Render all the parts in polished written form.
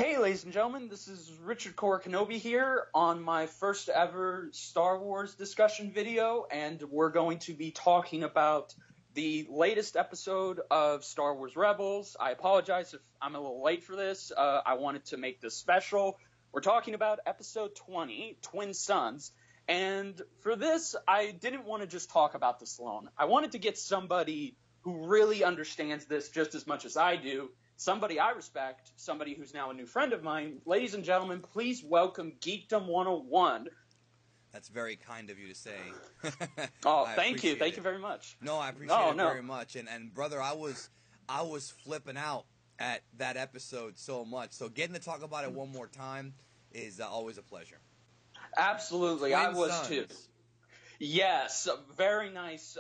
Hey, ladies and gentlemen, this is Richard Core Kenobi here on my first ever Star Wars discussion video, and we're going to be talking about the latest episode of Star Wars Rebels. I apologize if I'm a little late for this. I wanted to make this special. We're talking about episode 20, Twin Suns, and for this, I didn't want to just talk about this alone. I wanted to get somebody who really understands this just as much as I do. Somebody I respect, somebody who's now a new friend of mine. Ladies and gentlemen, please welcome Geekdom 101. That's very kind of you to say. Oh, thank you. Thank you very much. No, I appreciate it very much. And brother, I was flipping out at that episode so much. So getting to talk about it one more time is always a pleasure. Absolutely. Twin I was Suns. too. Yes, a very nice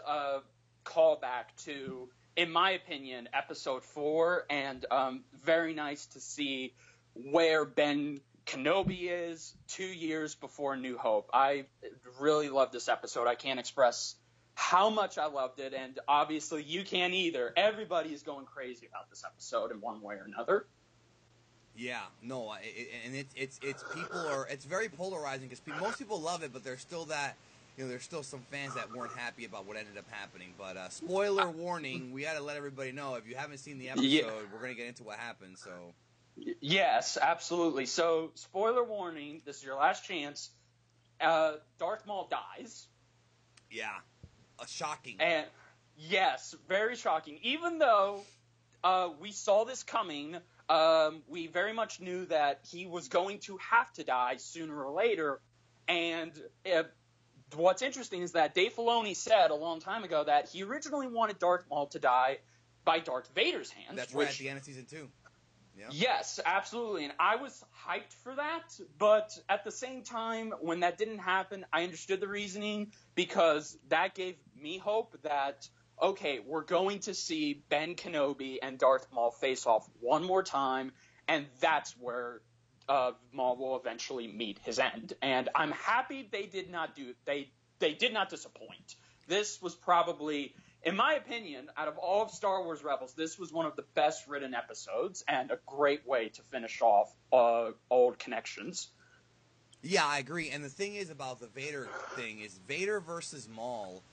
callback to, in my opinion, episode 4, and very nice to see where Ben Kenobi is 2 years before New Hope. I really love this episode. I can't express how much I loved it, and obviously you can't either. Everybody is going crazy about this episode in one way or another. Yeah, no, it's people are, it's very polarizing because most people love it, but there's still that, there's still some fans that weren't happy about what ended up happening. But spoiler warning, we got to let everybody know, if you haven't seen the episode, we're going to get into what happened. So yes, absolutely. So spoiler warning, this is your last chance. Darth Maul dies. Yeah, shocking. And yes, very shocking. Even though we saw this coming, we very much knew that he was going to have to die sooner or later. And what's interesting is that Dave Filoni said a long time ago that he originally wanted Darth Maul to die by Darth Vader's hands. That's right, at the end of season 2. Yeah. Yes, absolutely. And I was hyped for that, but at the same time, when that didn't happen, I understood the reasoning, because that gave me hope that, okay, we're going to see Ben Kenobi and Darth Maul face off one more time, and that's where Maul will eventually meet his end. And I'm happy they did not did not disappoint. This was probably, in my opinion, out of all of Star Wars Rebels, this was one of the best written episodes and a great way to finish off old connections. Yeah, I agree. And the thing is about the Vader thing is Vader versus Maul,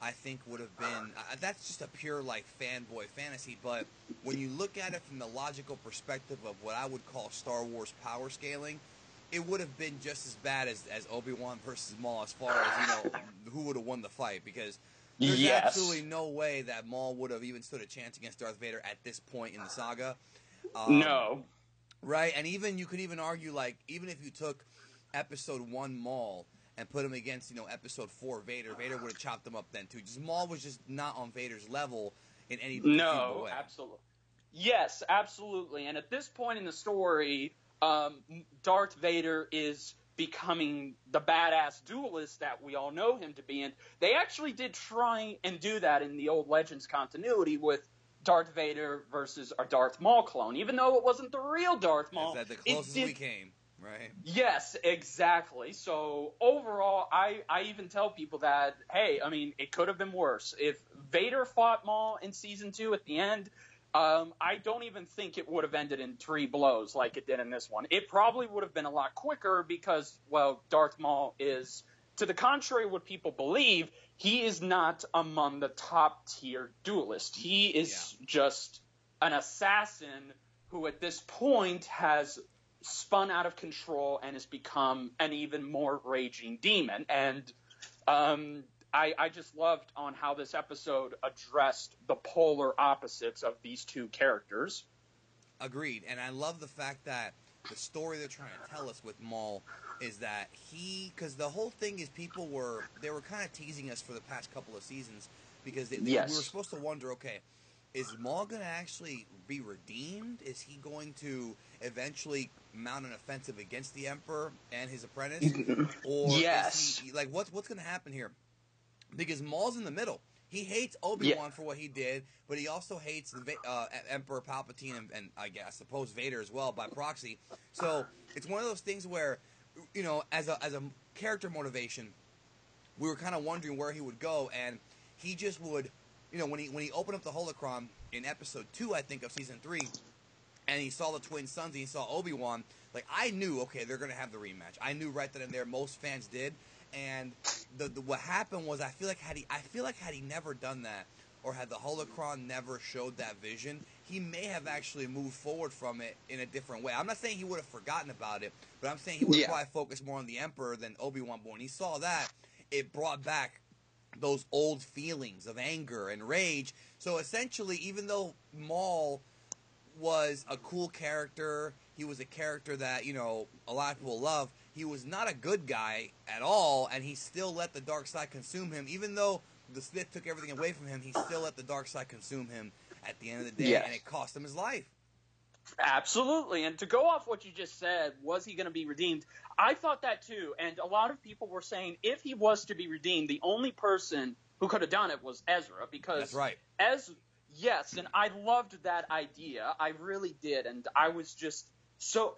I think would have been, that's just a pure like fanboy fantasy, but when you look at it from the logical perspective of what I would call Star Wars power scaling, it would have been just as bad as Obi-Wan versus Maul as far as, who would have won the fight, because there's absolutely no way that Maul would have even stood a chance against Darth Vader at this point in the saga. No. Right? And even you could even argue, like, even if you took episode 1 Maul and put him against, episode 4 Vader, Vader would have chopped him up then too. Just Maul was just not on Vader's level in any way. No, absolutely. Yes, absolutely. And at this point in the story, Darth Vader is becoming the badass duelist that we all know him to be. And they actually did try and do that in the old Legends continuity with Darth Vader versus a Darth Maul clone. Even though it wasn't the real Darth Maul. That's the closest we came. Right. Yes, exactly. So overall, I even tell people that, hey, I mean, it could have been worse. If Vader fought Maul in season 2 at the end, I don't even think it would have ended in 3 blows like it did in this one. It probably would have been a lot quicker because, well, Darth Maul is, to the contrary of what people believe, he is not among the top tier duelists. He is just an assassin who at this point has spun out of control and has become an even more raging demon. And I just loved on how this episode addressed the polar opposites of these two characters. Agreed. And I love the fact that the story they're trying to tell us with Maul is that because the whole thing is they were kind of teasing us for the past couple of seasons, because we were supposed to wonder, okay, is Maul going to actually be redeemed? Is he going to eventually mount an offensive against the Emperor and his apprentice? Or is he, like, what's going to happen here? Because Maul's in the middle. He hates Obi-Wan for what he did, but he also hates the Emperor Palpatine and I suppose Vader as well by proxy. So it's one of those things where, as a character motivation, we were kind of wondering where he would go, and he just would, when he opened up the holocron in episode 2, I think, of season 3, and he saw the twin sons and he saw Obi-Wan, like, I knew, okay, they're going to have the rematch. I knew right then and there. Most fans did. And what happened was I feel like had he never done that, or had the holocron never showed that vision, he may have actually moved forward from it in a different way. I'm not saying he would have forgotten about it, but I'm saying he would have probably focused more on the Emperor than Obi-Wan. But when he saw that, it brought back those old feelings of anger and rage. So essentially, even though Maul was a cool character, he was a character that, you know, a lot of people love, he was not a good guy at all, and he still let the dark side consume him. Even though the Sith took everything away from him, he still let the dark side consume him at the end of the day, and it cost him his life. Absolutely. And to go off what you just said, was he going to be redeemed? I thought that too. And a lot of people were saying if he was to be redeemed, the only person who could have done it was Ezra. Because that's right. Yes, and I loved that idea. I really did. And I was just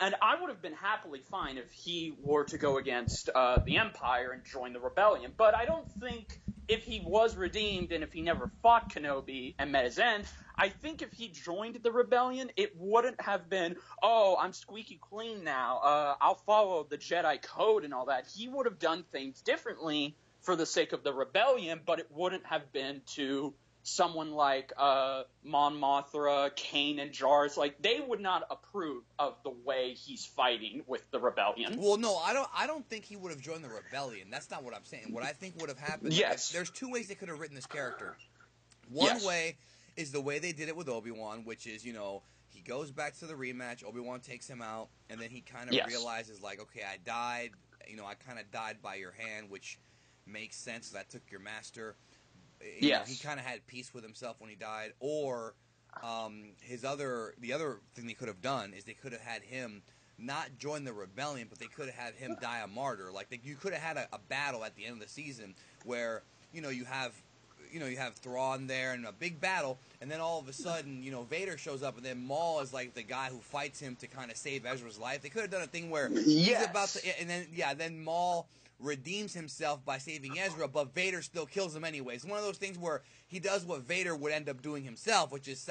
and I would have been happily fine if he were to go against the Empire and join the rebellion. But I don't think if he was redeemed and if he never fought Kenobi and met his end, I think if he joined the rebellion, it wouldn't have been, oh, I'm squeaky clean now. I'll follow the Jedi code and all that. He would have done things differently for the sake of the rebellion, but it wouldn't have been to someone like Mon Mothra, Kanan, Jarrus. Like, they would not approve of the way he's fighting with the rebellion. Well, no, I don't think he would have joined the rebellion. That's not what I'm saying. What I think would have happened, there's two ways they could have written this character. One way is the way they did it with Obi-Wan, which is, you know, he goes back to the rematch, Obi-Wan takes him out, and then he kind of realizes, like, okay, I died, you know, I kind of died by your hand, which makes sense, I took your master. You know, he kind of had peace with himself when he died. Or the other thing they could have done is they could have had him not join the rebellion, but they could have had him die a martyr. Like, you could have had a battle at the end of the season where, you know, you have Thrawn there and a big battle, and then all of a sudden, you know, Vader shows up, and then Maul is like the guy who fights him to kind of save Ezra's life. They could have done a thing where he's about to, and then Maul redeems himself by saving Ezra, but Vader still kills him anyway. It's one of those things where he does what Vader would end up doing himself, which is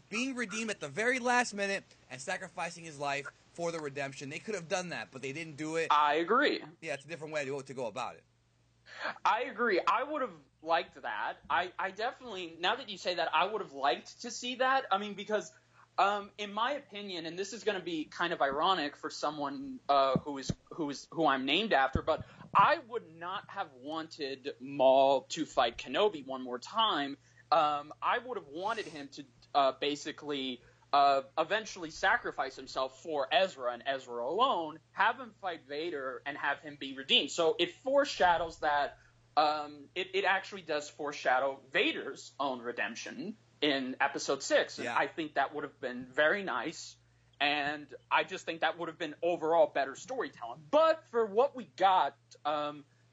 being redeemed at the very last minute and sacrificing his life for the redemption. They could have done that, but they didn't do it. I agree. Yeah, it's a different way to go about it. I agree. I would have liked that. I definitely, now that you say that, I would have liked to see that. I mean, because in my opinion, and this is going to be kind of ironic for someone who I'm named after, but I would not have wanted Maul to fight Kenobi one more time. I would have wanted him to basically eventually sacrifice himself for Ezra and Ezra alone, have him fight Vader, and have him be redeemed. So it foreshadows that it actually does foreshadow Vader's own redemption in Episode 6. And I think that would have been very nice, and I just think that would have been overall better storytelling. But for what we got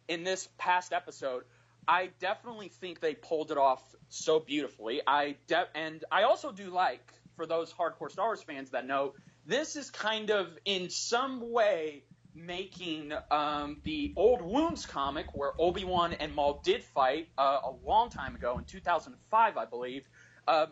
in this past episode, I definitely think they pulled it off so beautifully. And I also do like, for those hardcore Star Wars fans that know, this is kind of in some way making the Old Wounds comic, where Obi-Wan and Maul did fight a long time ago, in 2005, I believe.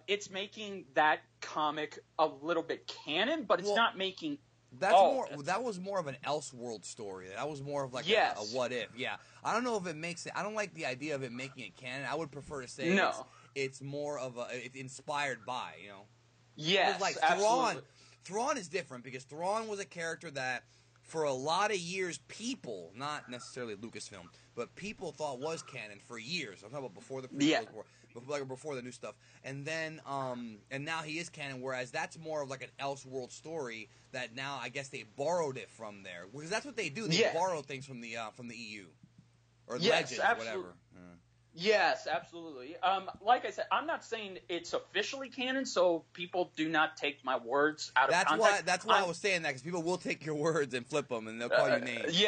It's making that comic a little bit canon, but it's not making that was more of an Elseworld story. That was more of like a what if. Yeah. I don't know if it makes it. I don't like the idea of it making it canon. I would prefer to say it's more of it's inspired by, you know. Yes, like absolutely. Thrawn is different because Thrawn was a character that for a lot of years people, not necessarily Lucasfilm, but people thought was canon for years. I'm talking about before the prequels were. Before the new stuff, and then and now he is canon. Whereas that's more of like an Elseworld story that now I guess they borrowed it from there, because that's what they do. They borrow things from the EU or Legends, or whatever. Yes, absolutely. Like I said, I'm not saying it's officially canon, so people do not take my words out of context. That's why I was saying that, because people will take your words and flip them, and they'll call you names.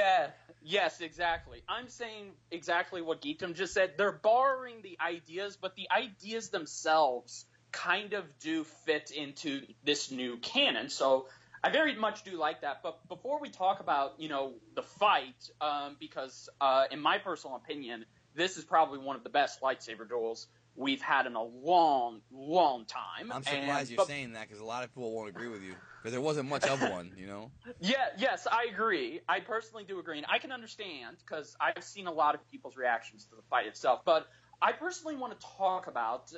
Yes, exactly. I'm saying exactly what Geekdom just said. They're borrowing the ideas, but the ideas themselves kind of do fit into this new canon. So I very much do like that. But before we talk about, you know, the fight, because in my personal opinion, this is probably one of the best lightsaber duels we've had in a long, long time. I'm surprised you're saying that because a lot of people won't agree with you because there wasn't much of one, you know? Yes, I agree. I personally do agree. And I can understand because I've seen a lot of people's reactions to the fight itself. But I personally want to talk about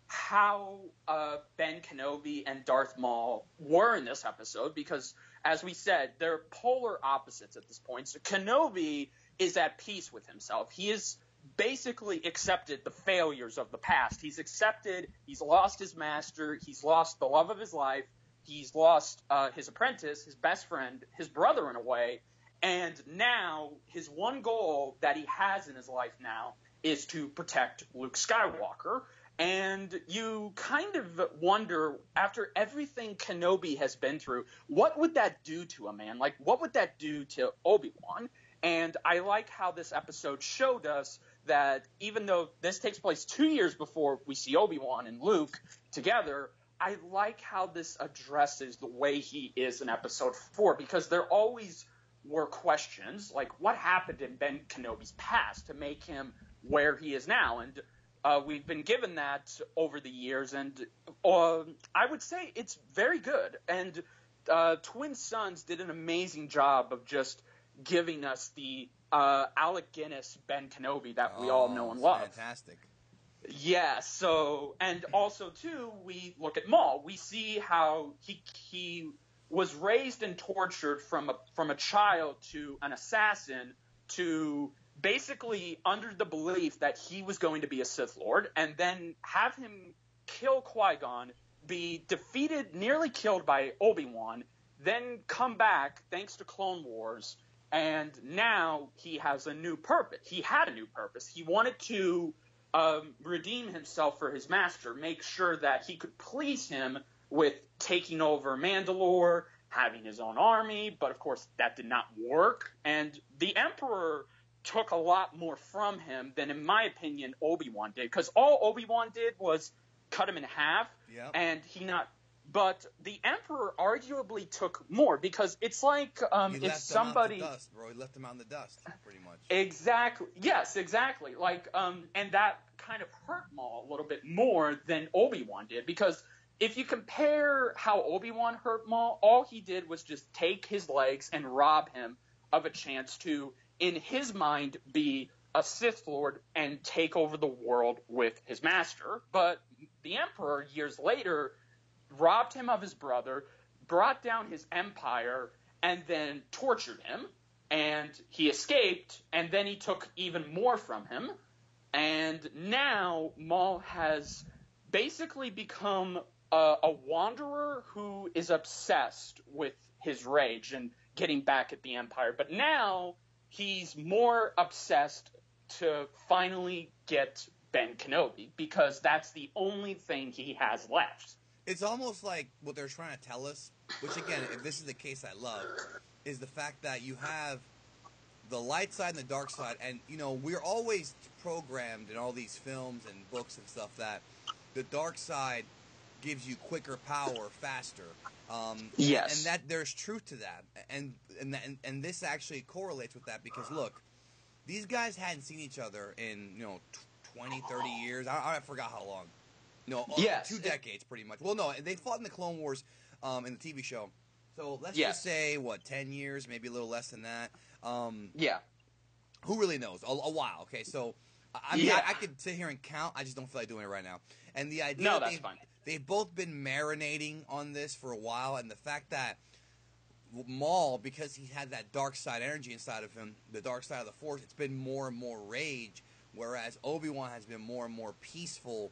how Ben Kenobi and Darth Maul were in this episode because, as we said, they're polar opposites at this point. So Kenobi is at peace with himself. He is basically accepted the failures of the past. He's lost his master, he's lost the love of his life, he's lost his apprentice, his best friend, his brother in a way, and now his one goal that he has in his life now is to protect Luke Skywalker. And you kind of wonder, after everything Kenobi has been through, what would that do to a man? Like, what would that do to Obi-Wan? And I like how this episode showed us that even though this takes place 2 years before we see Obi-Wan and Luke together, I like how this addresses the way he is in episode 4, because there always were questions, like what happened in Ben Kenobi's past to make him where he is now? And we've been given that over the years, and I would say it's very good. And Twin Sons did an amazing job of just giving us the Alec Guinness Ben Kenobi that we all know and love. Fantastic. Yeah, so, and also, too, we look at Maul. We see how he was raised and tortured from a child to an assassin to basically under the belief that he was going to be a Sith Lord, and then have him kill Qui-Gon, be defeated, nearly killed by Obi-Wan, then come back thanks to Clone Wars, and now he has a new purpose. He had a new purpose. He wanted to redeem himself for his master, make sure that he could please him with taking over Mandalore, having his own army, but of course that did not work, and the Emperor took a lot more from him than, in my opinion, Obi-Wan did, because all Obi-Wan did was cut him in half, and but the Emperor arguably took more, because it's like if somebody he left him out in the dust, bro. He left him out in the dust, pretty much. Exactly. Yes, exactly. Like, and that kind of hurt Maul a little bit more than Obi-Wan did, because if you compare how Obi-Wan hurt Maul, all he did was just take his legs and rob him of a chance to, in his mind, be a Sith Lord and take over the world with his master. But the Emperor, years later, robbed him of his brother, brought down his empire, and then tortured him. And he escaped, and then he took even more from him. And now Maul has basically become a wanderer who is obsessed with his rage and getting back at the Empire. But now he's more obsessed to finally get Ben Kenobi, because that's the only thing he has left. It's almost like what they're trying to tell us, which again, if this is the case I love, is the fact that you have the light side and the dark side, and, you know, we're always programmed in all these films and books and stuff that the dark side gives you quicker power, faster. Yes. And that there's truth to that. And this actually correlates with that, because, look, these guys hadn't seen each other in, 20, 30 years. I forgot how long. No, yes. 2 decades, pretty much. Well, no, they fought in the Clone Wars in the TV show. So let's just say, 10 years, maybe a little less than that. Yeah. Who really knows? A while, okay? So, I mean, I could sit here and count. I just don't feel like doing it right now. And the idea no, that's fine. They've both been marinating on this for a while, and the fact that Maul, because he had that dark side energy inside of him, the dark side of the Force, it's been more and more rage, whereas Obi-Wan has been more and more peaceful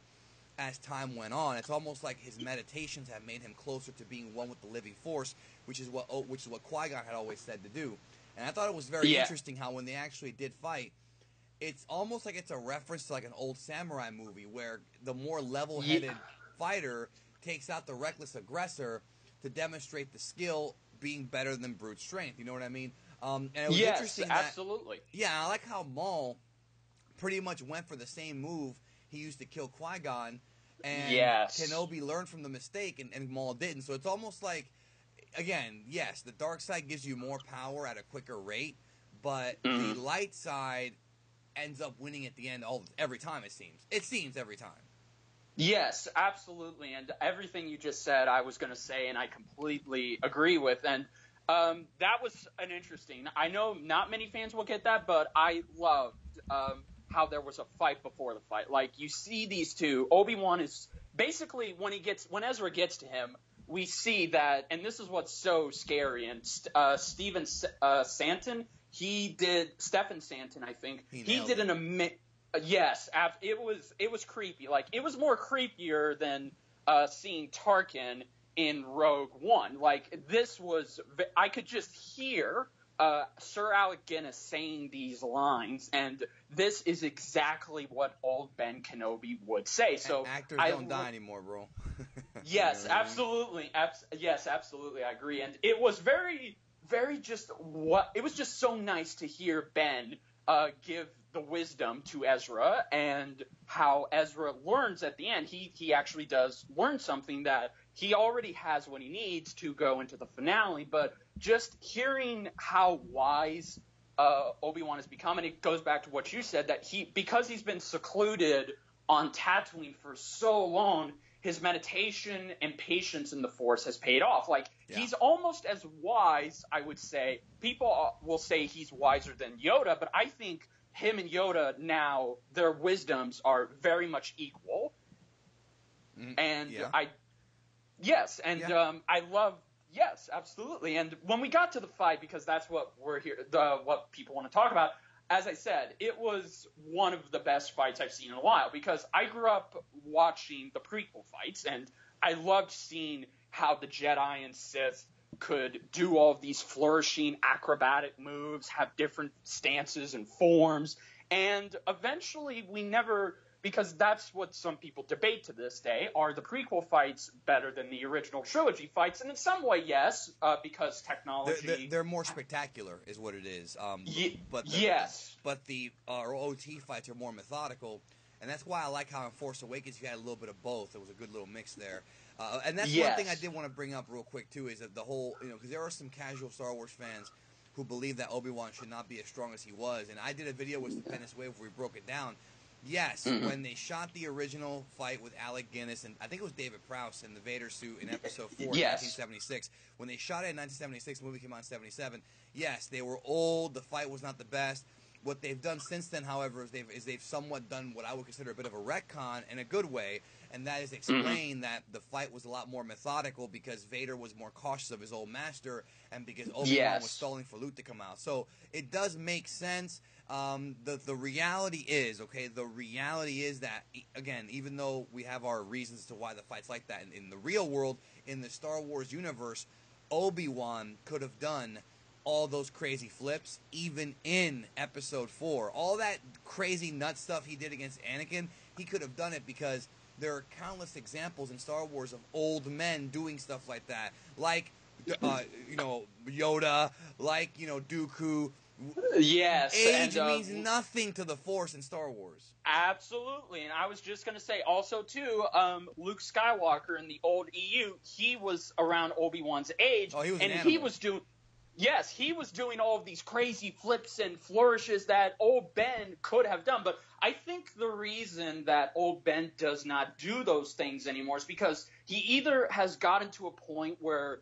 as time went on. It's almost like his meditations have made him closer to being one with the living Force, which is what Qui-Gon had always said to do. And I thought it was very interesting how when they actually did fight, it's almost like it's a reference to like an old samurai movie where the more level-headed fighter takes out the reckless aggressor to demonstrate the skill being better than brute strength. You know what I mean? And it was interesting that, absolutely. Yeah, I like how Maul pretty much went for the same move he used to kill Qui-Gon, and Kenobi learned from the mistake, and Maul didn't. So it's almost like, again, yes, the dark side gives you more power at a quicker rate, but the light side ends up winning at the end every time, it seems. It seems every time. Yes, absolutely. And everything you just said, I was going to say, and I completely agree with. And that was an interesting. I know not many fans will get that, but I loved how there was a fight before the fight. Like, you see these two. Obi-Wan is basically, when Ezra gets to him, we see that, and this is what's so scary. And Stephen Santon, Stephen Santon, I think, he did an yes, it was creepy. Like, it was more creepier than seeing Tarkin in Rogue One. Like, this was, I could just hear Sir Alec Guinness saying these lines, and this is exactly what old Ben Kenobi would say. So and actors don't die anymore, bro. Yes, you know absolutely. Yes, absolutely. I agree. And it was very, very it was just so nice to hear Ben give the wisdom to Ezra, and how Ezra learns at the end. He actually does learn something that he already has what he needs to go into the finale, but just hearing how wise Obi-Wan has become, and it goes back to what you said, that because he's been secluded on Tatooine for so long, his meditation and patience in the Force has paid off. Like, he's almost as wise, I would say. People will say he's wiser than Yoda, but I think him and Yoda now, their wisdoms are very much equal. And I love, yes, absolutely. And when we got to the fight, because that's what we're here, what people want to talk about, as I said, it was one of the best fights I've seen in a while, because I grew up watching the prequel fights, and I loved seeing how the Jedi and Sith could do all of these flourishing acrobatic moves, have different stances and forms, and eventually because that's what some people debate to this day, are the prequel fights better than the original trilogy fights? And in some way, yes, because technology... They're more spectacular, is what it is. But the OT fights are more methodical, and that's why I like how in Force Awakens you had a little bit of both. It was a good little mix there. And that's one thing I did want to bring up real quick, too, is that the whole... because there are some casual Star Wars fans who believe that Obi-Wan should not be as strong as he was. And I did a video with Stupendous Wave where we broke it down. Yes, when they shot the original fight with Alec Guinness, and I think it was David Prowse in the Vader suit in Episode 4 in 1976. When they shot it in 1976, the movie came out in 77. Yes, they were old. The fight was not the best. What they've done since then, however, is they've somewhat done what I would consider a bit of a retcon in a good way, and that is explain that the fight was a lot more methodical because Vader was more cautious of his old master, and because Obi-Wan was stalling for Luke to come out. So it does make sense. The reality is, that, again, even though we have our reasons to why the fight's like that, in the real world, in the Star Wars universe, Obi-Wan could have done all those crazy flips, even in Episode 4. All that crazy nut stuff he did against Anakin, he could have done it because there are countless examples in Star Wars of old men doing stuff like that. Like, Yoda, like, Dooku. Yes. Age means nothing to the Force in Star Wars. Absolutely. And I was just going to say also, too, Luke Skywalker in the old EU, he was around Obi-Wan's age. Oh, he was and an animal. He was doing... Yes, he was doing all of these crazy flips and flourishes that old Ben could have done. But I think the reason that old Ben does not do those things anymore is because he either has gotten to a point where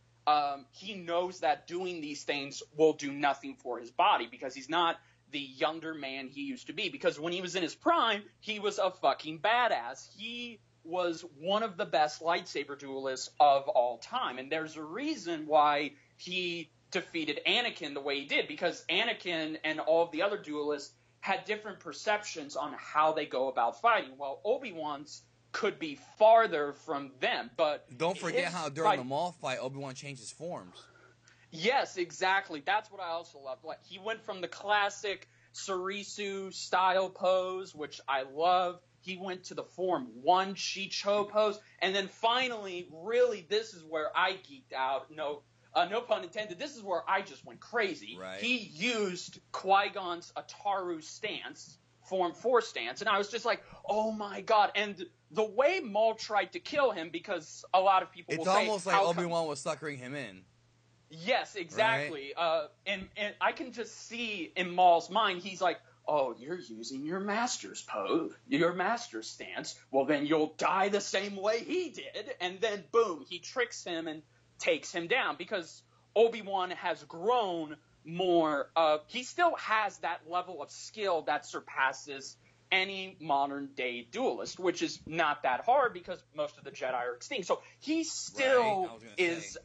he knows that doing these things will do nothing for his body because he's not the younger man he used to be. Because when he was in his prime, he was a fucking badass. He was one of the best lightsaber duelists of all time. And there's a reason why he defeated Anakin the way he did, because Anakin and all of the other duelists had different perceptions on how they go about fighting, while Obi-Wan's could be farther from them. But don't forget how during the Maul fight, Obi-Wan changed his forms. Yes, exactly. That's what I also loved. Like, he went from the classic Sarisu style pose, which I love. He went to the Form 1 Shicho pose, and then finally, really, this is where I geeked out. No pun intended. This is where I just went crazy. Right. He used Qui-Gon's Ataru stance, Form 4 stance, and I was just like, oh my god. And the way Maul tried to kill him, because a lot of people will say... It's almost like Obi-Wan was suckering him in. Yes, exactly. Right? And I can just see in Maul's mind, he's like, oh, you're using your master's pose, your master's stance. Well, then you'll die the same way he did. And then, boom, he tricks him and takes him down because Obi-Wan has grown more. He still has that level of skill that surpasses any modern-day duelist, which is not that hard because most of the Jedi are extinct. So he still is...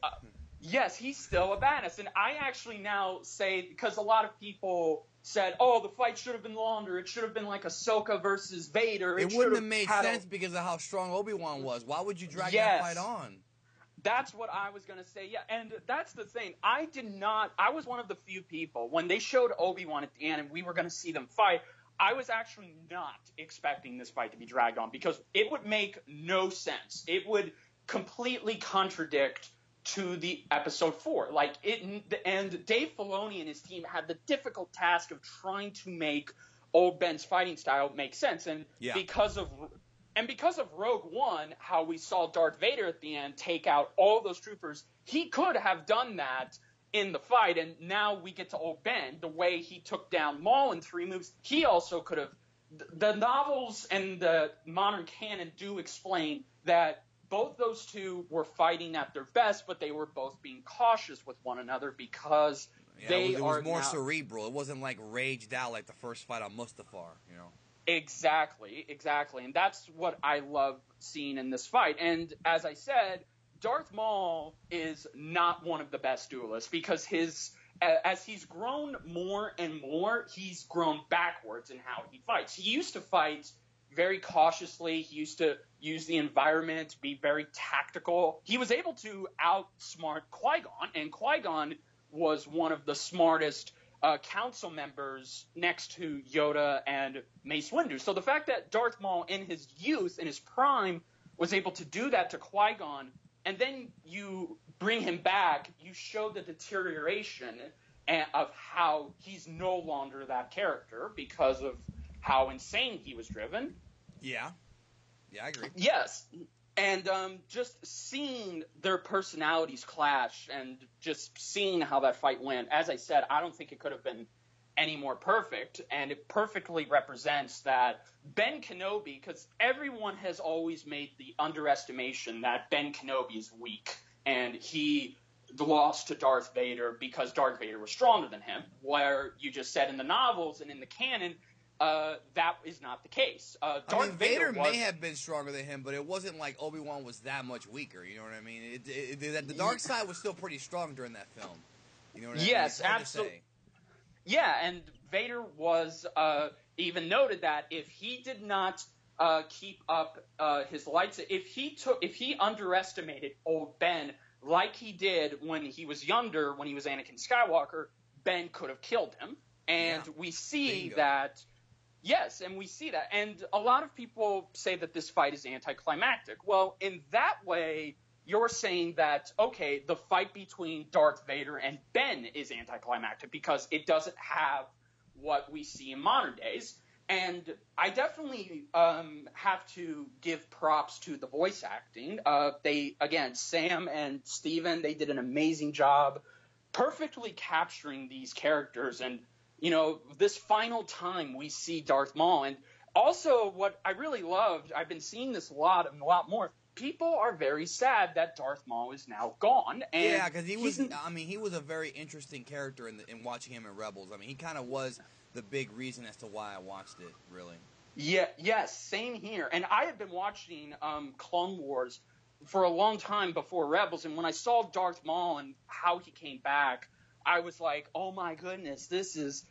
yes, he's still a badass. And I actually now say, because a lot of people said, oh, the fight should have been longer. It should have been like Ahsoka versus Vader. It wouldn't have made sense because of how strong Obi-Wan was. Why would you drag that fight on? That's what I was going to say, yeah. And that's the thing. I was one of the few people, when they showed Obi-Wan at the end and we were going to see them fight, I was actually not expecting this fight to be dragged on because it would make no sense. It would completely contradict to the episode 4. And Dave Filoni and his team had the difficult task of trying to make old Ben's fighting style make sense. And because of Rogue One, how we saw Darth Vader at the end take out all those troopers, he could have done that in the fight. And now we get to old Ben, the way he took down Maul in 3 moves, he also could have. The novels and the modern canon do explain that both those two were fighting at their best, but they were both being cautious with one another because it was more cerebral. It wasn't like raged out like the first fight on Mustafar, you know. Exactly. And that's what I love seeing in this fight. And as I said, Darth Maul is not one of the best duelists because as he's grown more and more, he's grown backwards in how he fights. He used to fight very cautiously. He used to use the environment, be very tactical. He was able to outsmart Qui-Gon, and Qui-Gon was one of the smartest council members next to Yoda and Mace Windu. So the fact that Darth Maul in his youth, in his prime, was able to do that to Qui-Gon, and then you bring him back, you show the deterioration of how he's no longer that character because of how insane he was driven. Yeah, I agree. Yes, and just seeing their personalities clash and just seeing how that fight went, as I said, I don't think it could have been any more perfect, and it perfectly represents that Ben Kenobi, because everyone has always made the underestimation that Ben Kenobi is weak, and he lost to Darth Vader because Darth Vader was stronger than him, where you just said in the novels and in the canon, that is not the case. Vader may have been stronger than him, but it wasn't like Obi-Wan was that much weaker. You know what I mean? The dark side was still pretty strong during that film. You know what I mean? Yes, absolutely. Yeah, and Vader was even noted that if he did not keep up his lights, if he underestimated old Ben like he did when he was younger, when he was Anakin Skywalker, Ben could have killed him. And we see that. Yes, and we see that. And a lot of people say that this fight is anticlimactic. Well, in that way, you're saying that, okay, the fight between Darth Vader and Ben is anticlimactic because it doesn't have what we see in modern days. And I definitely have to give props to the voice acting. Sam and Steven, they did an amazing job perfectly capturing these characters and this final time we see Darth Maul. And also what I really loved, I've been seeing this a lot more, people are very sad that Darth Maul is now gone. And because he was a very interesting character in watching him in Rebels. I mean, he kind of was the big reason as to why I watched it, really. Yeah, yes, same here. And I had been watching Clone Wars for a long time before Rebels, and when I saw Darth Maul and how he came back, I was like, oh my goodness, this is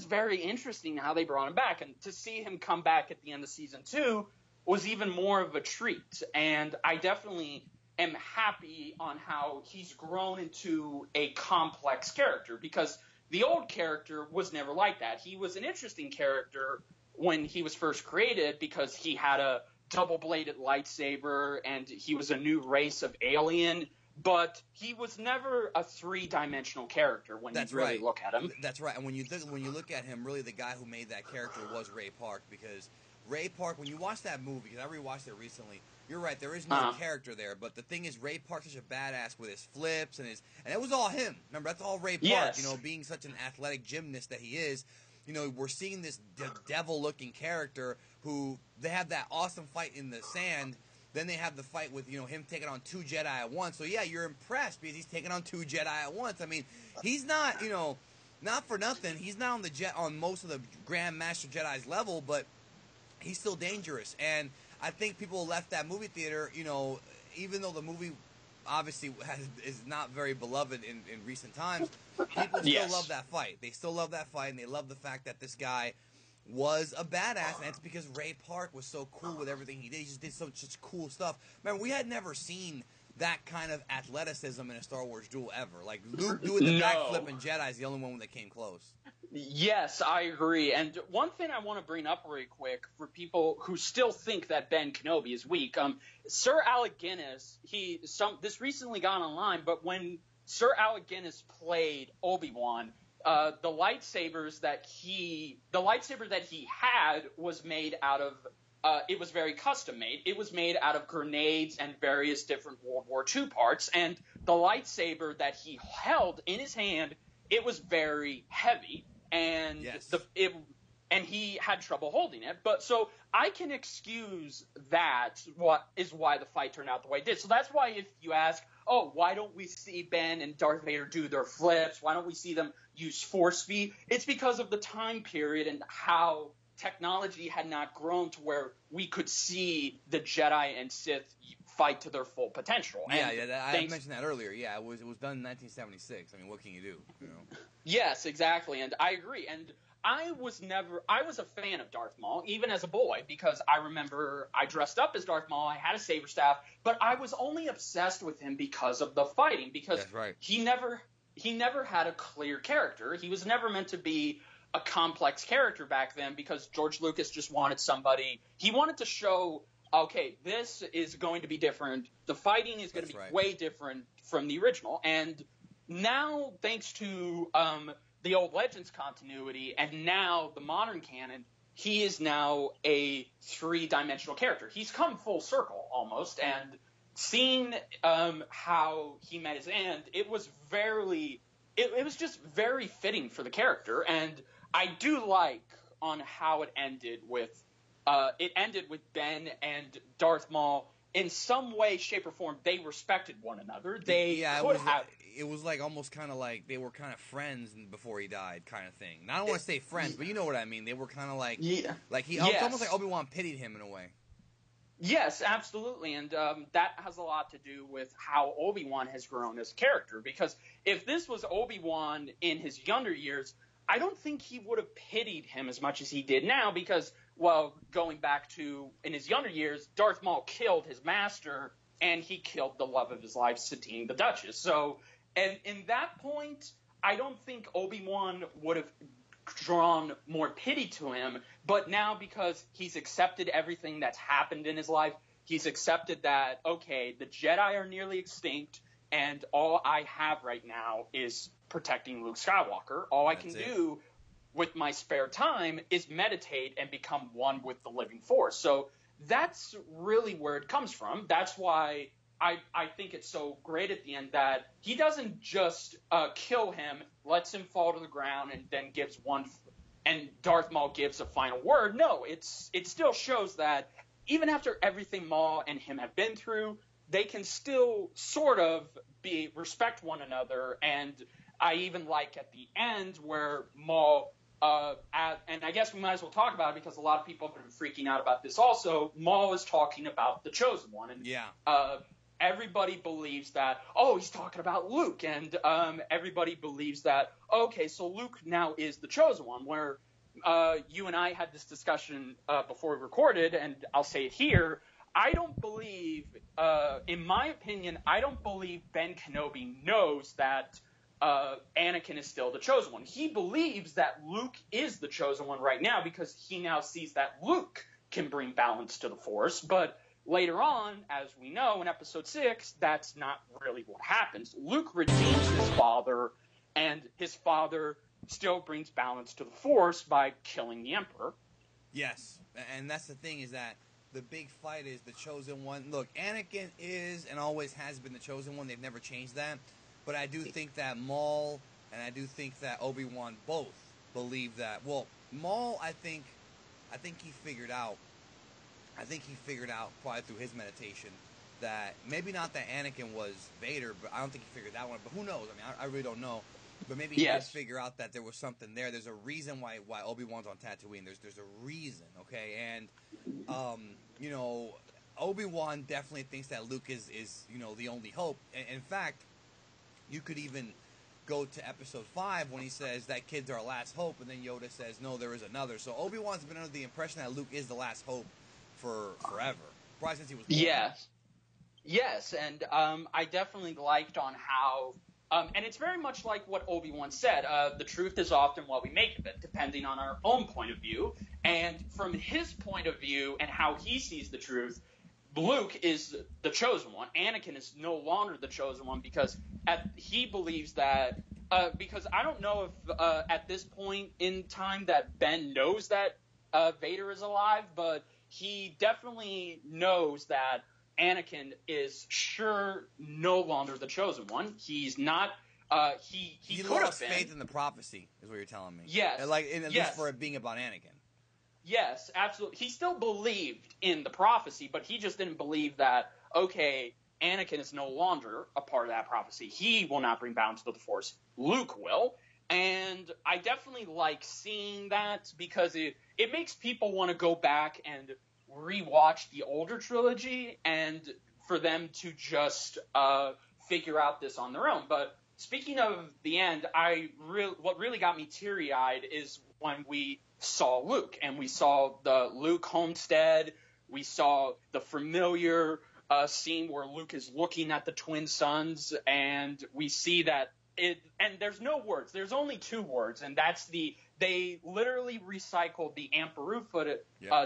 very interesting how they brought him back. And to see him come back at the end of season 2 was even more of a treat. And I definitely am happy on how he's grown into a complex character because the old character was never like that. He was an interesting character when he was first created because he had a double-bladed lightsaber and he was a new race of alien. But he was never a three-dimensional character when you really look at him. That's right. And when you look at him, really the guy who made that character was Ray Park. Because Ray Park, when you watch that movie, because I rewatched it recently, you're right, there is no character there. But the thing is, Ray Park's such a badass with his flips and it was all him. Remember, that's all Ray Park. Yes. Being such an athletic gymnast that he is. we're seeing this devil-looking character who they have that awesome fight in the sand. Then they have the fight with, him taking on 2 Jedi at once. So, yeah, you're impressed because he's taking on 2 Jedi at once. I mean, he's not, not for nothing. He's not on most of the Grand Master Jedi's level, but he's still dangerous. And I think people left that movie theater, even though the movie obviously is not very beloved in recent times, people still love that fight. They still love that fight, and they love the fact that this guy was a badass, and it's because Ray Park was so cool with everything he did. He just did such cool stuff. Remember, we had never seen that kind of athleticism in a Star Wars duel ever. Like, Luke doing the backflip in Jedi is the only one that came close. Yes, I agree. And one thing I want to bring up really quick for people who still think that Ben Kenobi is weak, Sir Alec Guinness, this recently got online, but when Sir Alec Guinness played Obi-Wan, the lightsaber that he had was made out of it was very custom made. It was made out of grenades and various different World War II parts, and the lightsaber that he held in his hand, it was very heavy, and and he had trouble holding it. But so I can excuse that. What is why the fight turned out the way it did. So that's why if you ask, oh, why don't we see Ben and Darth Vader do their flips? Why don't we see them use force feed? It's because of the time period and how technology had not grown to where we could see the Jedi and Sith fight to their full potential. I mentioned that earlier. Yeah, it was done in 1976. I mean, what can you do? Yes, exactly, and I agree. And I was a fan of Darth Maul, even as a boy, because I remember I dressed up as Darth Maul, I had a saber staff, but I was only obsessed with him because of the fighting, because he never had a clear character. He was never meant to be a complex character back then, because George Lucas just wanted somebody, he wanted to show, okay, this is going to be different, the fighting is going to be way different from the original, and now, thanks to the old Legends continuity, and now the modern canon, he is now a 3-dimensional character. He's come full circle, almost, and seeing how he met his end, it was just very fitting for the character, and I do like on how it ended with Ben and Darth Maul. In some way, shape, or form, they respected one another. It was like almost kind of like they were kind of friends before he died, kind of thing. Now, I don't want to say friends, but you know what I mean. They were kind of like, it's almost like Obi-Wan pitied him in a way. Yes, absolutely, and that has a lot to do with how Obi-Wan has grown as a character. Because if this was Obi-Wan in his younger years, I don't think he would have pitied him as much as he did now. Because, well, going back to in his younger years, Darth Maul killed his master, and he killed the love of his life, Satine the Duchess. So, and in that point, I don't think Obi-Wan would have drawn more pity to him, but now because he's accepted everything that's happened in his life, he's accepted that, okay, the Jedi are nearly extinct, and all I have right now is protecting Luke Skywalker. All I can do with my spare time is meditate and become one with the living force. So that's really where it comes from. That's why I think it's so great at the end that he doesn't just kill him, lets him fall to the ground, and then gives one, and Darth Maul gives a final word. No, it still shows that even after everything Maul and him have been through, they can still sort of respect one another. And I even like at the end where Maul, and I guess we might as well talk about it because a lot of people have been freaking out about this also, Maul is talking about the Chosen One. And everybody believes that, oh, he's talking about Luke, and everybody believes that, okay, so Luke now is the Chosen One, where you and I had this discussion before we recorded, and I'll say it here, I don't believe, in my opinion, I don't believe Ben Kenobi knows that Anakin is still the Chosen One. He believes that Luke is the Chosen One right now because he now sees that Luke can bring balance to the Force, but later on, as we know in Episode 6, that's not really what happens. Luke redeems his father, and his father still brings balance to the Force by killing the Emperor. Yes, and that's the thing, is that the big fight is the Chosen One. Look, Anakin is and always has been the Chosen One. They've never changed that. But I do think that Maul and I do think that Obi-Wan both believe that. Well, Maul, I think he figured out. I think he figured out probably through his meditation that maybe not that Anakin was Vader, but I don't think he figured that one. But who knows? I mean, I really don't know. But maybe he did figure out that there was something there. There's a reason why Obi-Wan's on Tatooine. There's a reason, okay? And you know, Obi-Wan definitely thinks that Luke is you know, the only hope. And in fact, you could even go to Episode 5 when he says that kid's our last hope, and then Yoda says no, there is another. So Obi-Wan's been under the impression that Luke is the last hope for forever, probably since he was born. Yes, and I definitely liked on how, and it's very much like what Obi-Wan said, the truth is often what we make of it, depending on our own point of view. And from his point of view and how he sees the truth, Luke is the chosen one. Anakin is no longer the chosen one because he believes that, because I don't know if at this point in time that Ben knows that Vader is alive, but he definitely knows that Anakin is sure no longer the chosen one. He's not. He lost faith in the prophecy, is what you're telling me. Yes, at least for it being about Anakin. Yes, absolutely. He still believed in the prophecy, but he just didn't believe that. Okay, Anakin is no longer a part of that prophecy. He will not bring balance to the Force. Luke will. And I definitely like seeing that because it makes people want to go back and rewatch the older trilogy and for them to just figure out this on their own. But speaking of the end, what really got me teary-eyed is when we saw Luke, and we saw the Luke homestead. We saw the familiar scene where Luke is looking at the twin sons, and we see that and there's no words. There's only two words, and that's they literally recycled the Aunt Beru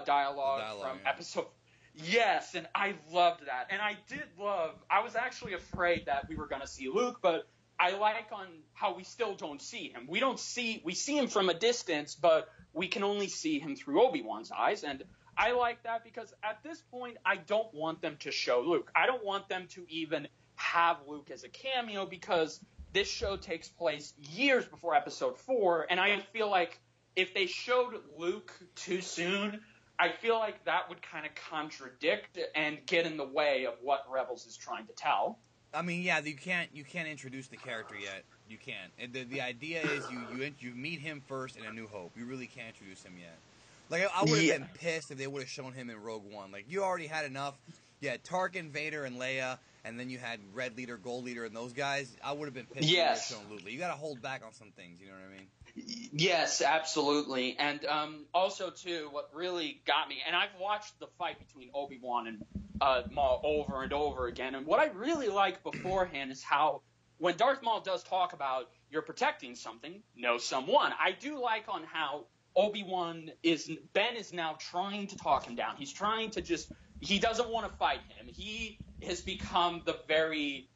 dialogue from episode. Yes, and I loved that. And I was actually afraid that we were going to see Luke, but I like on how we still don't see him. We see him from a distance, but we can only see him through Obi-Wan's eyes. And I like that because at this point, I don't want them to show Luke. I don't want them to even have Luke as a cameo because this show takes place years before Episode 4, and I feel like if they showed Luke too soon, I feel like that would kind of contradict and get in the way of what Rebels is trying to tell. I mean, yeah, you can't introduce the character yet. You can't. And the idea is you meet him first in A New Hope. You really can't introduce him yet. Like, I would have been pissed if they would have shown him in Rogue One. Like, you already had enough. You had Tarkin, Vader, and Leia, and then you had Red Leader, Gold Leader, and those guys. I would have been pissed if they would have shown Luke. You got to hold back on some things, you know what I mean? Yes, absolutely. And also, too, what really got me, and I've watched the fight between Obi-Wan and Maul over and over again, and what I really like beforehand is how when Darth Maul does talk about you're protecting something, know someone, I do like on how Ben is now trying to talk him down. He's trying to he doesn't want to fight him. He has become the very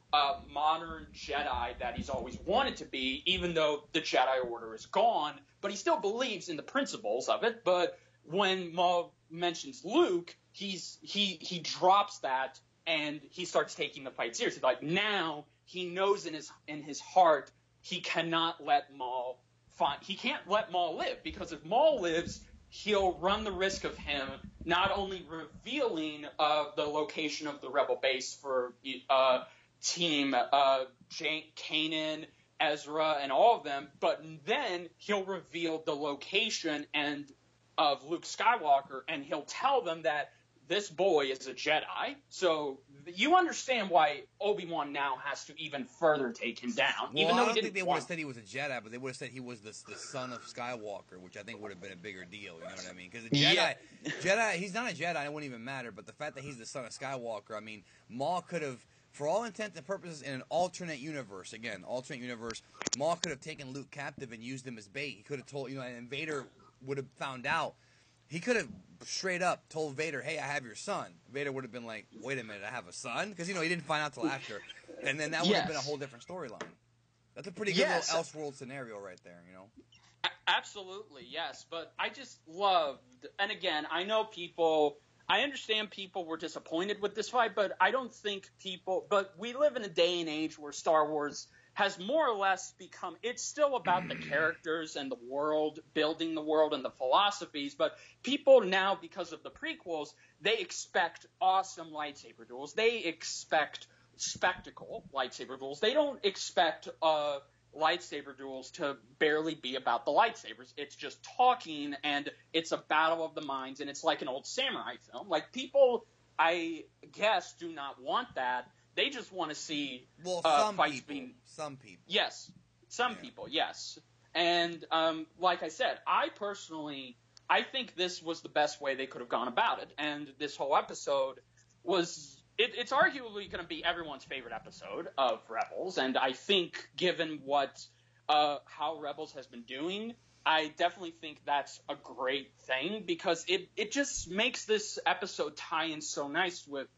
modern Jedi that he's always wanted to be, even though the Jedi Order is gone. But he still believes in the principles of it. But when Maul mentions Luke, he drops that and he starts taking the fight seriously. Like now he knows in his heart he cannot let Maul he can't let Maul live, because if Maul lives, he'll run the risk of him not only revealing the location of the Rebel base for Team Kanan, Ezra, and all of them, but then he'll reveal the location of Luke Skywalker, and he'll tell them that this boy is a Jedi. So you understand why Obi-Wan now has to even further take him down. Well, even though I don't think they would have said he was a Jedi, but they would have said he was the son of Skywalker, which I think would have been a bigger deal. You know what I mean? Because Jedi, he's not a Jedi. It wouldn't even matter. But the fact that he's the son of Skywalker, I mean, Maul could have, for all intents and purposes, in an alternate universe, Maul could have taken Luke captive and used him as bait. He could have told, and Vader would have found out. He could have straight up told Vader, hey, I have your son. Vader would have been like, wait a minute, I have a son? Because, he didn't find out till after. And then that would have been a whole different storyline. That's a pretty good little Elseworld scenario right there, Absolutely, yes. But I just loved, and again, I understand people were disappointed with this fight, but I don't think but we live in a day and age where Star Wars has more or less become, it's still about the characters and the world, building the world and the philosophies, but people now, because of the prequels, they expect awesome lightsaber duels. They expect spectacle lightsaber duels. They don't expect lightsaber duels to barely be about the lightsabers. It's just talking, and it's a battle of the minds, and it's like an old samurai film. Like, people, I guess, do not want that. They just want to see fights being... Some people. Yes. Some people, yes. And like I said, I think this was the best way they could have gone about it. And this whole episode was... It's arguably going to be everyone's favorite episode of Rebels. And I think, given how Rebels has been doing, I definitely think that's a great thing, because it just makes this episode tie in so nice with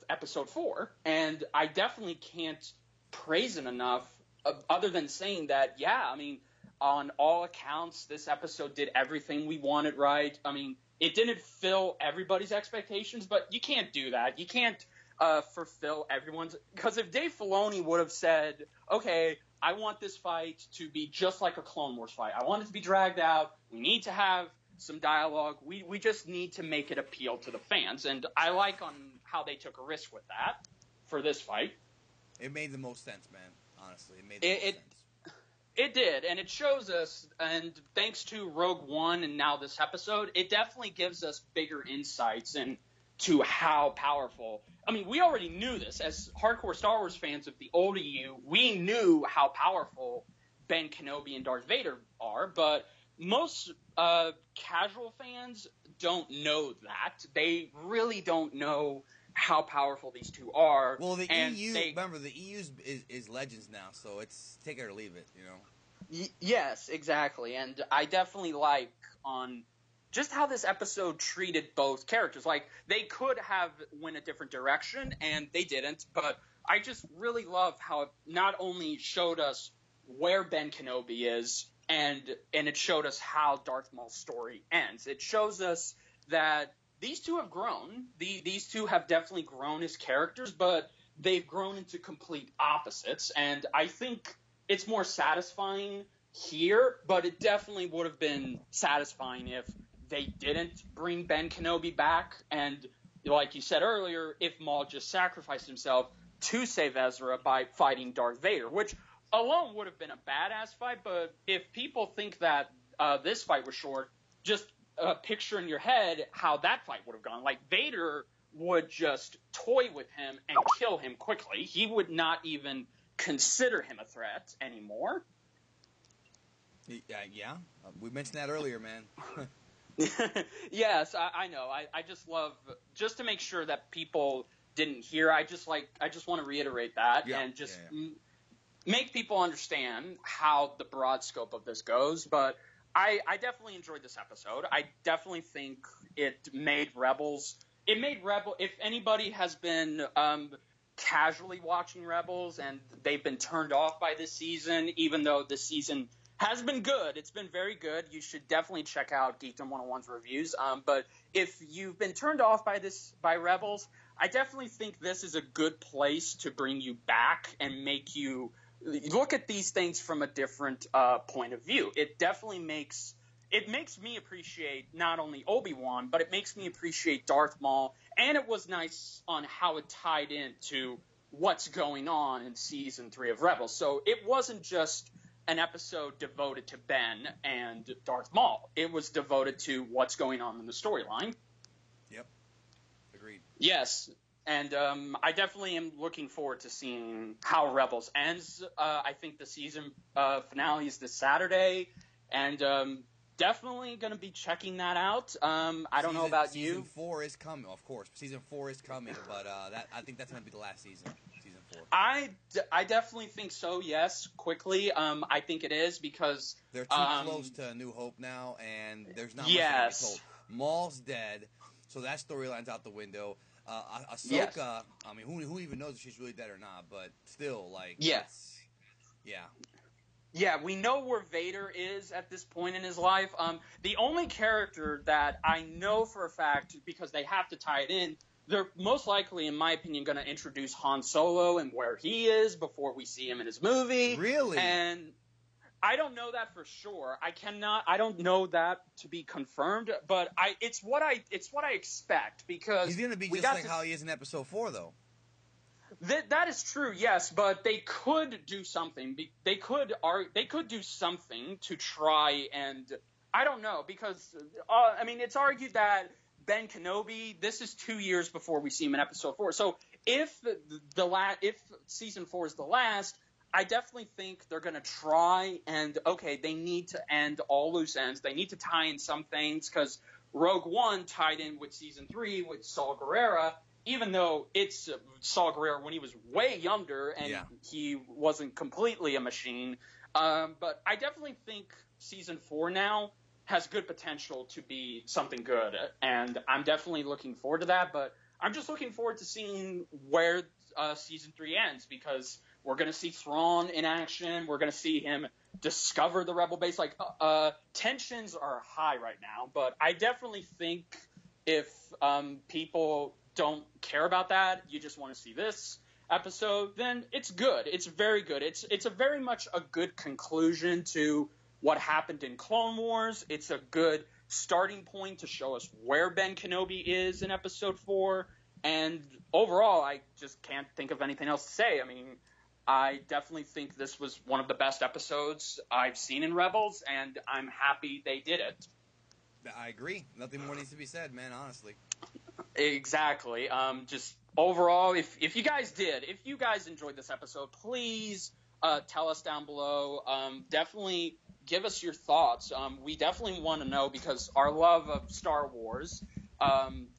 episode 4, and I definitely can't praise it enough, other than saying that, yeah, I mean, on all accounts, this episode did everything we wanted right. I mean, it didn't fill everybody's expectations, but you can't do that. You can't fulfill everyone's, because if Dave Filoni would have said, okay, I want this fight to be just like a Clone Wars fight. I want it to be dragged out. We need to have some dialogue. We just need to make it appeal to the fans. And I like on how they took a risk with that for this fight. It made the most sense, man. Honestly, it made the most sense. It did, and it shows us, and thanks to Rogue One and now this episode, it definitely gives us bigger insights into how powerful. I mean, we already knew this. As hardcore Star Wars fans of the old EU, we knew how powerful Ben Kenobi and Darth Vader are, but most casual fans don't know that. They really don't know how powerful these two are. Well, the EU, remember, the EU is Legends now, so it's take it or leave it, you know? Yes, exactly. And I definitely like on just how this episode treated both characters. Like, they could have went a different direction, and they didn't, but I just really love how it not only showed us where Ben Kenobi is, and it showed us how Darth Maul's story ends. It shows us that these two have grown. These two have definitely grown as characters, but they've grown into complete opposites. And I think it's more satisfying here, but it definitely would have been satisfying if they didn't bring Ben Kenobi back. And like you said earlier, if Maul just sacrificed himself to save Ezra by fighting Darth Vader, which alone would have been a badass fight. But if people think that this fight was short, just picture in your head how that fight would have gone. Like, Vader would just toy with him and kill him quickly. He would not even consider him a threat anymore. Yeah. We mentioned that earlier, man. Yes, I know. I just love, just to make sure that people didn't hear, I just want to reiterate that and just make people understand how the broad scope of this goes. But I definitely enjoyed this episode. I definitely think it made Rebels. If anybody has been casually watching Rebels and they've been turned off by this season, even though this season has been good, it's been very good. You should definitely check out Geekdom 101's reviews. But if you've been turned off by Rebels, I definitely think this is a good place to bring you back and make you look at these things from a different point of view. It definitely makes me appreciate not only Obi-Wan, but it makes me appreciate Darth Maul, and it was nice on how it tied into what's going on in Season 3 of Rebels. So it wasn't just an episode devoted to Ben and Darth Maul. It was devoted to what's going on in the storyline. Yep. Agreed. Yes. And I definitely am looking forward to seeing how Rebels ends. I think the season finale is this Saturday, and definitely going to be checking that out. I don't know about you. Season 4 is coming, of course. Season 4 is coming, but I think that's going to be the last season. Season 4. I definitely think so. Yes, quickly. I think it is because they're too close to New Hope now, and there's not much to be told. Maul's dead, so that storyline's out the window. Ahsoka, I mean, who even knows if she's really dead or not, but still, like, yes. Yeah, we know where Vader is at this point in his life. The only character that I know for a fact, because they have to tie it in, they're most likely, in my opinion, going to introduce Han Solo and where he is before we see him in his movie. Really? And I don't know that for sure. I don't know that to be confirmed, but it's what I expect, because he's going to be just like how he is in Episode 4, though. That is true, yes, but they could do something. They could do something to try and, I don't know, because I mean, it's argued that Ben Kenobi, this is 2 years before we see him in Episode 4. So if season 4 is the last, I definitely think they're going to try and, okay, they need to end all loose ends. They need to tie in some things, because Rogue One tied in with season 3 with Saw Gerrera, even though it's Saw Gerrera when he was way younger and he wasn't completely a machine. But I definitely think season 4 now has good potential to be something good, and I'm definitely looking forward to that. But I'm just looking forward to seeing where season 3 ends, because we're going to see Thrawn in action. We're going to see him discover the Rebel base. Like, tensions are high right now, but I definitely think if people don't care about that, you just want to see this episode, then it's good. It's very good. It's a very much a good conclusion to what happened in Clone Wars. It's a good starting point to show us where Ben Kenobi is in Episode 4. And overall, I just can't think of anything else to say. I mean, I definitely think this was one of the best episodes I've seen in Rebels, and I'm happy they did it. I agree. Nothing more needs to be said, man, honestly. Exactly. Just overall, if you guys enjoyed this episode, please tell us down below. Definitely give us your thoughts. We definitely want to know, because our love of Star Wars,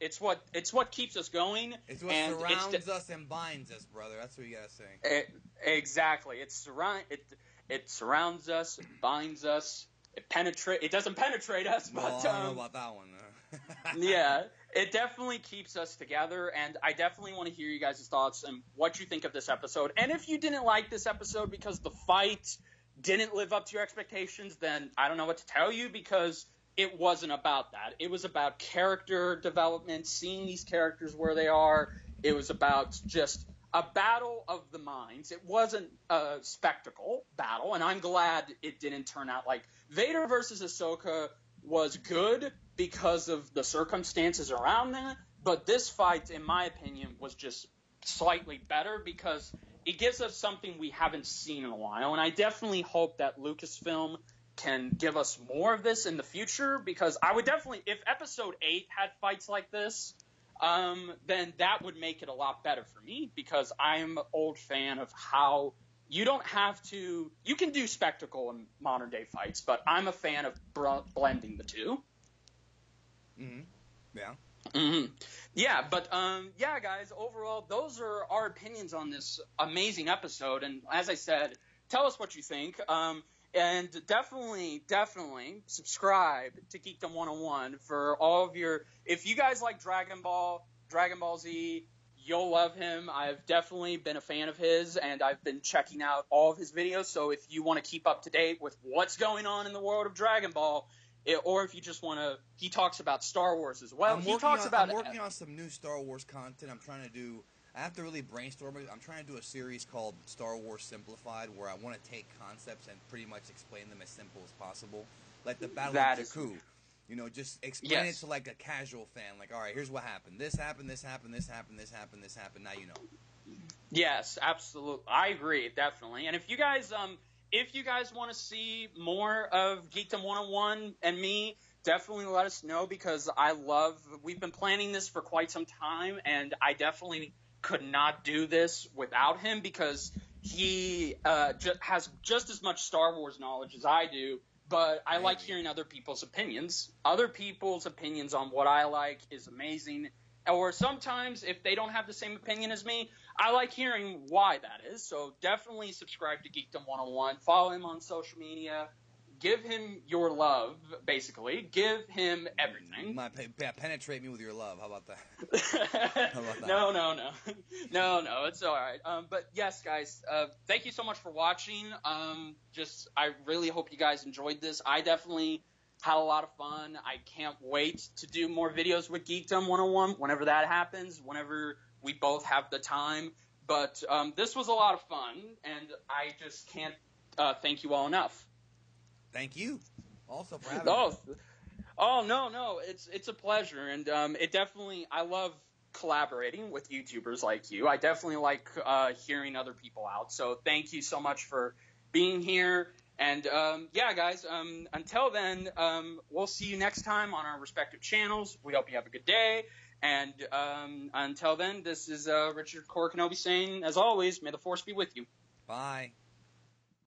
it's what keeps us going. It's what surrounds us and binds us, brother. That's what you gotta say. Exactly. It surrounds us, it binds us. It doesn't penetrate us, but I don't know about that one. Yeah, it definitely keeps us together, and I definitely want to hear you guys' thoughts and what you think of this episode. And if you didn't like this episode because the fight didn't live up to your expectations, then I don't know what to tell you, because it wasn't about that. It was about character development, seeing these characters where they are. It was about just a battle of the minds. It wasn't a spectacle battle, and I'm glad it didn't turn out like Vader versus Ahsoka was good because of the circumstances around that, but this fight, in my opinion, was just slightly better because it gives us something we haven't seen in a while, and I definitely hope that Lucasfilm can give us more of this in the future, because I would definitely, if Episode 8 had fights like this, then that would make it a lot better for me, because I'm an old fan of how you don't have to – you can do spectacle in modern-day fights, but I'm a fan of blending the two. Mm-hmm. Yeah. Mm-hmm. Yeah, but yeah, guys, overall, those are our opinions on this amazing episode. And as I said, tell us what you think. And definitely subscribe to Geekdom 101 for all of your – if you guys like Dragon Ball Z, you'll love him. I've definitely been a fan of his, and I've been checking out all of his videos. So if you want to keep up to date with what's going on in the world of Dragon Ball – or if you just want to, he talks about Star Wars as well. I'm working on some new Star Wars content. I have to really brainstorm it. I'm trying to do a series called Star Wars Simplified, where I want to take concepts and pretty much explain them as simple as possible. Like the Battle of Jakku. You know, just explain it to like a casual fan. Like, all right, here's what happened. This happened, this happened, this happened, this happened, this happened. Now you know. Yes, absolutely. I agree, definitely. And if you guys want to see more of Geekdom 101 and me, definitely let us know, because we've been planning this for quite some time, and I definitely could not do this without him, because he has just as much Star Wars knowledge as I do, but I like hearing other people's opinions. Other people's opinions on what I like is amazing. Or sometimes, if they don't have the same opinion as me, I like hearing why that is. So definitely subscribe to Geekdom 101. Follow him on social media. Give him your love, basically. Give him everything. Penetrate me with your love. How about that? No, it's all right. But yes, guys, thank you so much for watching. I really hope you guys enjoyed this. I definitely Had a lot of fun. I can't wait to do more videos with Geekdom 101 whenever that happens, whenever we both have the time. But this was a lot of fun, and I just can't thank you all enough. Thank you also for having me. Oh, no, it's a pleasure, and it definitely, I love collaborating with YouTubers like you. I definitely like hearing other people out, so thank you so much for being here, and yeah, guys, until then, we'll see you next time on our respective channels. We hope you have a good day, and until then, this is Richard Core Kenobi saying, as always, may the Force be with you. Bye.